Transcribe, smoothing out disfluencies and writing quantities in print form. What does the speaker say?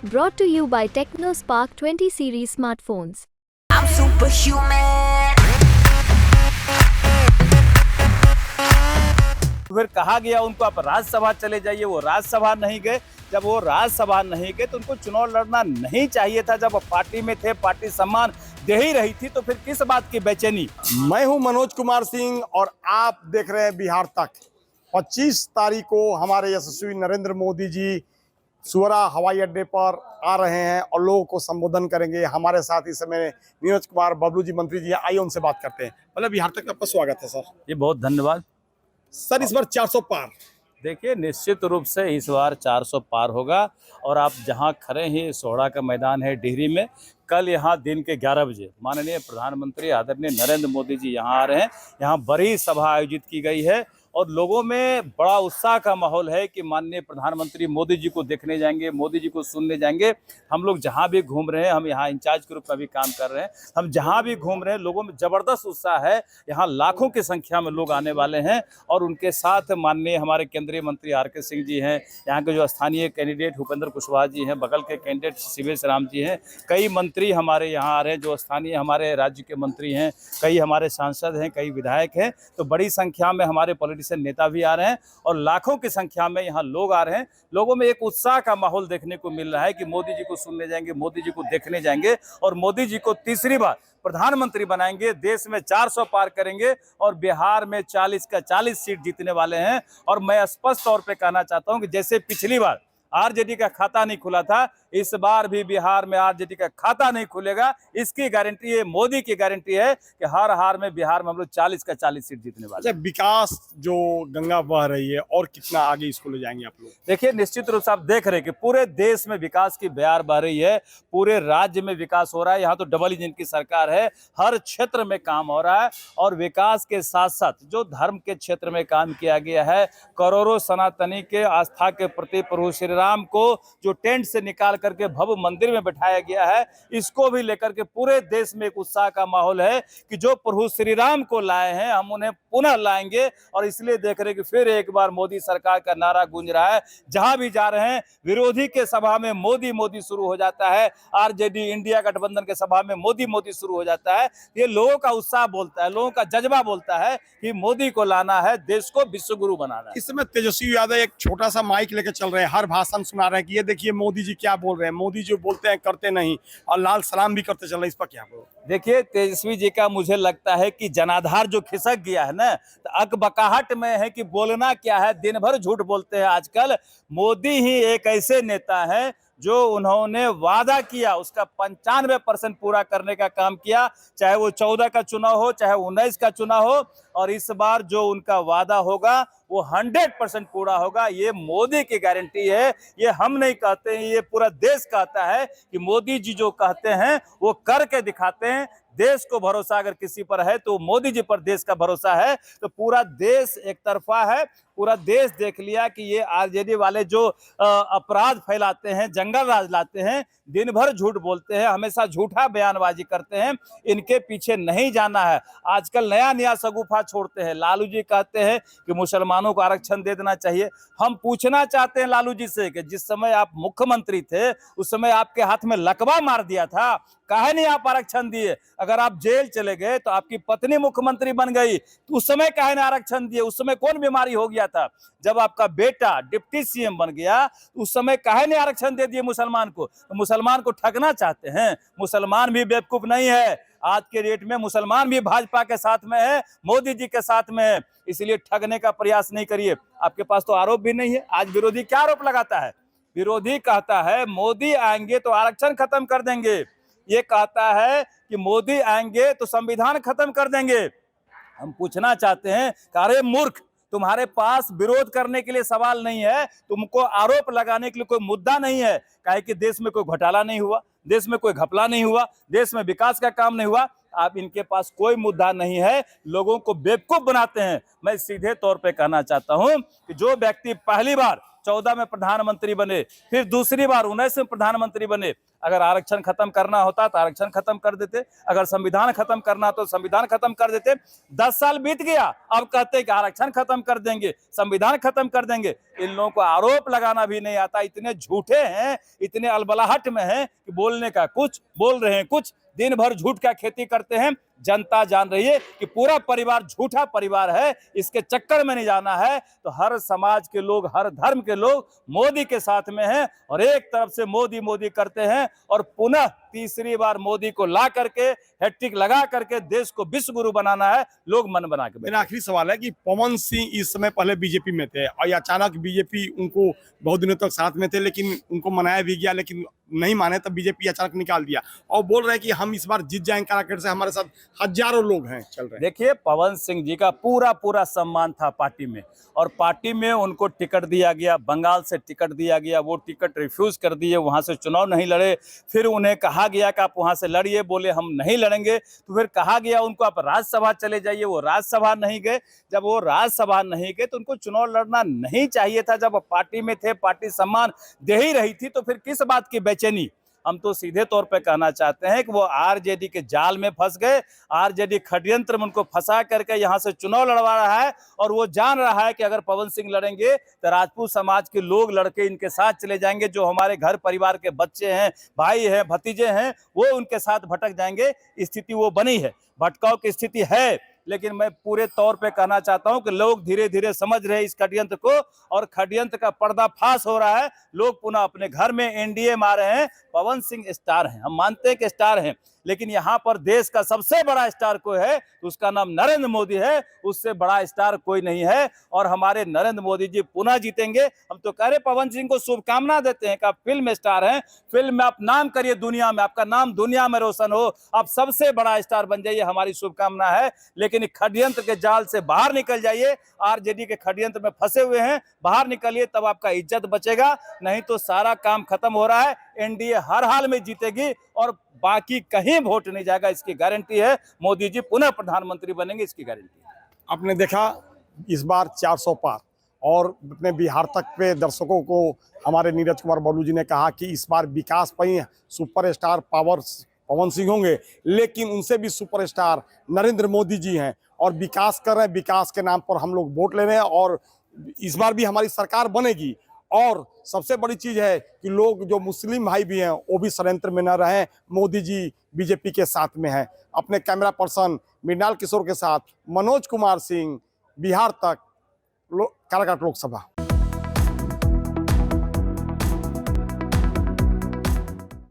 Brought to you by TechnoSpark 20 series smartphones. I'm superhuman. फिर कहा गया उनको आप राज्यसभा चले जाइए, वो राज्यसभा नहीं गए। जब वो राज्यसभा नहीं गए तो उनको चुनाव लड़ना नहीं चाहिए था। जब पार्टी में थे, पार्टी सम्मान दे ही रही थी, तो फिर किस बात की बेचैनी। मैं हूं मनोज कुमार सिंह और आप देख रहे हैं बिहार तक। 25 तारीख को हमारे यशस्वी नरेंद्र मोदी जी सुअरा हवाई अड्डे पर आ रहे हैं और लोगों को संबोधन करेंगे। हमारे साथ इस समय नीरज कुमार बबलू जी मंत्री जी, आइए उनसे बात करते हैं। मतलब बिहार तक आपका स्वागत है सर। ये बहुत धन्यवाद सर, इस बार 400 पार। देखिए, निश्चित रूप से इस बार 400 पार होगा। और आप जहां खड़े हैं, सोहड़ा का मैदान है डिहरी में। कल यहां दिन के 11 बजे माननीय प्रधानमंत्री आदरणीय नरेंद्र मोदी जी यहां आ रहे हैं। यहां बड़ी सभा आयोजित की गई है और लोगों में बड़ा उत्साह का माहौल है कि माननीय प्रधानमंत्री मोदी जी को देखने जाएंगे, मोदी जी को सुनने जाएंगे। हम लोग जहां भी घूम रहे हैं, हम यहाँ इंचार्ज के रूप में भी काम कर रहे हैं, हम जहां भी घूम रहे हैं, लोगों में जबरदस्त उत्साह है। यहाँ लाखों की संख्या में लोग आने वाले हैं और उनके साथ माननीय हमारे केंद्रीय मंत्री आर.के. सिंह जी हैं, यहाँ के जो स्थानीय कैंडिडेट भूपेंद्र कुशवाहा जी हैं, बगल के कैंडिडेट शिवेश राम जी हैं, कई मंत्री हमारे यहाँ आ रहे हैं जो स्थानीय हमारे राज्य के मंत्री हैं, कई हमारे सांसद हैं, कई विधायक हैं। तो बड़ी संख्या में हमारे नेता भी आ रहे हैं और लाखों की संख्या में यहाँ लोग आ रहे हैं। लोगों में एक उत्साह का माहौल देखने को मिल रहा है कि मोदी जी को सुनने जाएंगे, मोदी जी को देखने जाएंगे और मोदी जी को तीसरी बार प्रधानमंत्री बनाएंगे। देश में 400 पार करेंगे और बिहार में 40 का 40 सीट जीतने वाले हैं। और मैं स्पष्ट तौर पे कहना चाहता हूं कि जैसे पिछली बार आरजेडी का खाता नहीं खुला था, इस बार भी बिहार में आरजेडी का खाता नहीं खुलेगा। इसकी गारंटी है, मोदी की गारंटी है कि हर हार में बिहार में हम लोग 40 का 40 सीट जीतने वाले। अच्छा, विकास जो गंगा बह रही है और कितना आगे इसको ले जाएंगे आप लोग? देखिए, निश्चित रूप से आप देख रहे हैं कि पूरे देश में विकास की बयार बह रही है, पूरे राज्य में विकास हो रहा है। यहाँ तो डबल इंजन की सरकार है, हर क्षेत्र में काम हो रहा है। और विकास के साथ साथ जो धर्म के क्षेत्र में काम किया गया है, करोड़ों सनातनी के आस्था के प्रति प्रभु श्री राम को जो टेंट से निकाल करके भव्य मंदिर में बैठाया गया है, इसको भी लेकर के पूरे देश में एक उत्साह का माहौल है कि जो प्रभु श्री राम को लाए हैं, हम उन्हें पुनः लाएंगे। और इसलिए देख रहे हैं कि फिर एक बार मोदी सरकार का नारा गूंज रहा है। जहां भी जा रहे हैं, विरोधी के सभा में मोदी मोदी शुरू हो जाता है, आरजेडी इंडिया गठबंधन के सभा में मोदी मोदी शुरू हो जाता है। ये लोगों का उत्साह बोलता है, लोगों का जज्बा बोलता है कि मोदी को लाना है, देश को विश्व गुरु बनाना है। इस समय तेजस्वी यादव एक छोटा सा माइक लेकर चल रहे हैं, हर भाषण सुना रहे हैं कि ये देखिए मोदी जी क्या बोल रहे हैं। मोदी जी बोलते हैं करते नहीं, और लाल सलाम भी करते चल रहे हैं। इस पर क्या बोलो? देखिए, तेजस्वी जी का मुझे लगता है कि जनाधार जो खिसक गया है ना, तो अकबकाहट में है कि बोलना क्या है, दिन भर झूठ बोलते हैं आजकल। मोदी ही एक ऐसे नेता हैं जो उन्होंने वादा किया उसका 95% पूरा करने का काम किया, चाहे वो 14 का चुनाव हो, चाहे 19 का चुनाव हो। और इस बार जो उनका वादा होगा वो 100% पूरा होगा। ये मोदी की गारंटी है, ये हम नहीं कहते हैं, ये पूरा देश कहता है कि मोदी जी जो कहते हैं वो करके दिखाते हैं। देश को भरोसा अगर किसी पर है तो मोदी जी पर देश का भरोसा है। तो पूरा देश एक तरफा है, पूरा देश देख लिया कि ये आरजेडी वाले जो अपराध फैलाते हैं, जंगल राज लाते हैं, दिन भर झूठ बोलते हैं, हमेशा झूठा बयानबाजी करते हैं, इनके पीछे नहीं जाना है। आजकल नया नया सगुफा छोड़ते हैं। लालू जी कहते हैं कि मुसलमानों को आरक्षण दे देना चाहिए। हम पूछना चाहते हैं लालू जी से कि जिस समय आप मुख्यमंत्री थे, उस समय आपके हाथ में लकवा मार दिया था, काहे नहीं आप आरक्षण दिए? अगर आप जेल चले गए तो आपकी पत्नी मुख्यमंत्री बन गई, तो उस समय काहे नहीं आरक्षण दिए? उस समय कौन बीमारी हो गया था? जब आपका बेटा डिप्टी सीएम बन गया, उस समय काहे नहीं आरक्षण दे दिए मुसलमान को? तो मुसलमान को ठगना चाहते हैं। मुसलमान भी बेवकूफ नहीं है। आज के डेट में मुसलमान भी भाजपा के साथ में है, मोदी जी के साथ में है। इसलिए ठगने का प्रयास नहीं करिए। आपके पास तो आरोप भी नहीं है। आज विरोधी क्या आरोप लगाता है? विरोधी कहता है मोदी आएंगे तो आरक्षण खत्म कर देंगे। ये कहता है कि मोदी आएंगे तो संविधान खत्म कर देंगे। हम पूछना चाहते हैं, अरे मूर्ख, तुम्हारे पास विरोध करने के लिए सवाल नहीं है, तुमको आरोप लगाने के लिए कोई मुद्दा नहीं है। काहे कि देश में कोई घोटाला नहीं हुआ, देश में कोई घपला नहीं हुआ, देश में विकास का काम नहीं हुआ। आप इनके पास कोई मुद्दा नहीं है, लोगों को बेवकूफ बनाते हैं। मैं सीधे तौर पे कहना चाहता हूं कि जो व्यक्ति पहली बार 14 में प्रधानमंत्री बने, फिर दूसरी बार 19 में प्रधानमंत्री बने। अगर आरक्षण खत्म करना होता तो आरक्षण खत्म कर देते, अगर संविधान खत्म करना तो संविधान खत्म कर देते। 10 साल बीत गया, अब कहते हैं कि आरक्षण खत्म कर देंगे, संविधान खत्म कर देंगे। इन लोगों को आरोप लगाना भी नहीं आता, इतने झूठे हैं, इतने अलबलाहट में हैं कि बोलने का कुछ, बोल रहे हैं कुछ, दिन भर झूठ का खेती करते हैं। जनता जान रही है कि पूरा परिवार झूठा परिवार है, इसके चक्कर में नहीं जाना है। तो हर समाज के लोग, हर धर्म के लोग मोदी के साथ में हैं और एक तरफ से मोदी मोदी करते हैं और पुनः तीसरी बार मोदी को ला करके हैट्रिक लगा करके देश को विश्व गुरु बनाना है, लोग मन बना के। मेरा आखिरी सवाल है कि पवन सिंह इस समय पहले बीजेपी में थे और अचानक बीजेपी उनको बहुत दिनों तक साथ में थे, लेकिन उनको मनाया भी गया, लेकिन नहीं माने तब बीजेपी अचानक निकाल दिया और बोल रहे हैं कि हम इस बार जीत जाएंगे काराकाट से, हमारे साथ हजारों लोग हैं चल रहे हैं। देखिए, पवन सिंह जी का पूरा पूरा सम्मान था पार्टी में और पार्टी में उनको टिकट दिया गया, बंगाल से टिकट दिया गया, वो टिकट रिफ्यूज कर दिए, वहां से चुनाव नहीं लड़े। फिर उन्हें कहा गया कि आप वहां से लड़िए, बोले हम नहीं लड़ेंगे। तो फिर कहा गया उनको आप राज्यसभा चले जाइए, वो राज्यसभा नहीं गए। जब वो राज्यसभा नहीं गए तो उनको चुनाव लड़ना नहीं चाहिए था। जब पार्टी में थे, पार्टी सम्मान दे ही रही थी, तो फिर किस बात की बेचैनी। हम तो सीधे तौर पे कहना चाहते हैं कि वो आरजेडी के जाल में फंस गए, आरजेडी षड्यंत्र में उनको फंसा करके यहाँ से चुनाव लड़वा रहा है और वो जान रहा है कि अगर पवन सिंह लड़ेंगे तो राजपूत समाज के लोग लड़के इनके साथ चले जाएंगे, जो हमारे घर परिवार के बच्चे हैं, भाई हैं, भतीजे हैं, वो उनके साथ भटक जाएंगे। स्थिति वो बनी है, भटकाव की स्थिति है। लेकिन मैं पूरे तौर पे कहना चाहता हूं कि लोग धीरे धीरे समझ रहे हैं इस षड्यंत्र को और षड्यंत्र का पर्दाफाश हो रहा है। लोग पुनः अपने घर में एनडीए में आ रहे हैं। पवन सिंह स्टार हैं, हम मानते हैं कि स्टार हैं, लेकिन यहाँ पर देश का सबसे बड़ा स्टार कोई है तो उसका नाम नरेंद्र मोदी है। उससे बड़ा स्टार कोई नहीं है और हमारे नरेंद्र मोदी जी पुनः जीतेंगे। हम तो कह रहे पवन सिंह को शुभकामना देते हैं कि आप फिल्म स्टार हैं, फिल्म में आप नाम करिए दुनिया में, आपका नाम दुनिया में रोशन हो, आप सबसे बड़ा स्टार बन जाइए, हमारी शुभकामना है। लेकिन षड्यंत्र के जाल से बाहर निकल जाइए, आरजेडी के षड्यंत्र में फंसे हुए हैं, बाहर निकलिए, तब आपका इज्जत बचेगा। नहीं तो सारा काम खत्म हो रहा है। एनडीए हर हाल में जीतेगी और बाकी कहीं वोट नहीं जाएगा, इसकी गारंटी है। मोदी जी पुनः प्रधानमंत्री बनेंगे, इसकी गारंटी है। आपने देखा इस बार 400 पार और अपने बिहार तक पे दर्शकों को हमारे नीरज कुमार बबलू जी ने कहा कि इस बार विकास पर सुपरस्टार पावर पवन सिंह होंगे, लेकिन उनसे भी सुपरस्टार नरेंद्र मोदी जी हैं और विकास कर रहे हैं। विकास के नाम पर हम लोग वोट ले रहे हैं और इस बार भी हमारी सरकार बनेगी। और सबसे बड़ी चीज है कि लोग जो मुस्लिम भाई भी हैं वो भी षड्यंत्र में न रहें, मोदी जी बीजेपी के साथ में हैं। अपने कैमरा पर्सन मृणाल किशोर के साथ मनोज कुमार सिंह, बिहार तक, काराकाट लोकसभा।